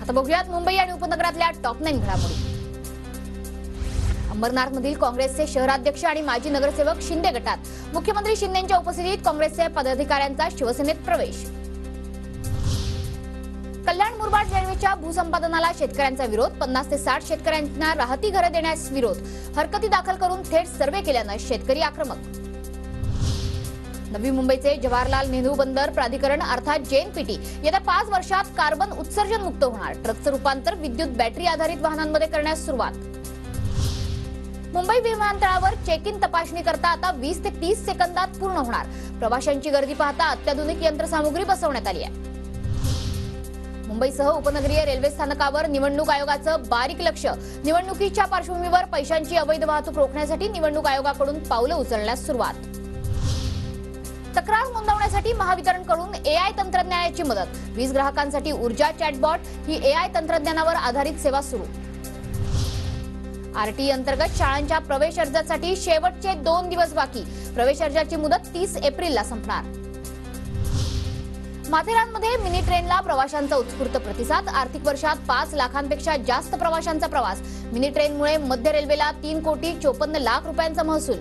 आता बघूयात मुंबई आणि उपनगरातल्या टॉप 9 घडामोडी। अंबरनाथमधील काँग्रेसचे शहराध्यक्ष आणि माजी नगरसेवक शिंदे गटात मुख्यमंत्री शिंदेंच्या उपस्थितीत काँग्रेसचे पदाधिकाऱ्यांचा शिवसेनेत प्रवेश। कल्याण मुरबाड रेल्वेच्या भूसंपादनाला शेतकऱ्यांचा विरोध। 50 ते 60 शेतकऱ्यांना राहती घरे देण्यास विरोध। हरकती दाखल करून थेट सर्वे केल्यानं शेतकरी आक्रमक। नवी मुंबईचे जवाहरलाल नेहरू बंदर प्राधिकरण अर्थात जेएनपीटी येत्या 5 वर्षात कार्बन उत्सर्जन मुक्त होणार। ट्रकचं रूपांतर विद्युत बॅटरी आधारित वाहनांमध्ये करण्यास सुरुवात। मुंबई विमानतळावर चेक इन तपासणी करता आता 20 ते 30 सेकंदात पूर्ण होणार। प्रवाशांची गर्दी पाहता अत्याधुनिक यंत्रसामुग्री बसवण्यात आली आहे। मुंबईसह उपनगरीय रेल्वे स्थानकावर निवडणूक आयोगाचं बारीक लक्ष। निवडणुकीच्या पार्श्वभूमीवर पैशांची अवैध वाहतूक रोखण्यासाठी निवडणूक आयोगाकडून पावलं उचलण्यास सुरुवात। तक्रार नोंदवण्यासाठी महावितरणकडून एआय तंत्रज्ञानाची मदत। वीज ग्राहकांसाठी ऊर्जा चॅटबॉट ही एआय तंत्रज्ञानावर आधारित सेवा सुरू। आरटीई अंतर्गत शाळांच्या प्रवेश अर्जासाठी शेवटचे 2 दिवस बाकी। प्रवेश अर्जाची मुदत 30 एप्रिलला संपणार। माथेरानमध्ये मिनी ट्रेनला प्रवाशांचा उत्स्फूर्त प्रतिसाद। आर्थिक वर्षात 5 लाखांपेक्षा जास्त प्रवाशांचा प्रवास। मिनी ट्रेनमुळे मध्य रेल्वेला 3 कोटी 54 लाख रुपयांचा महसूल।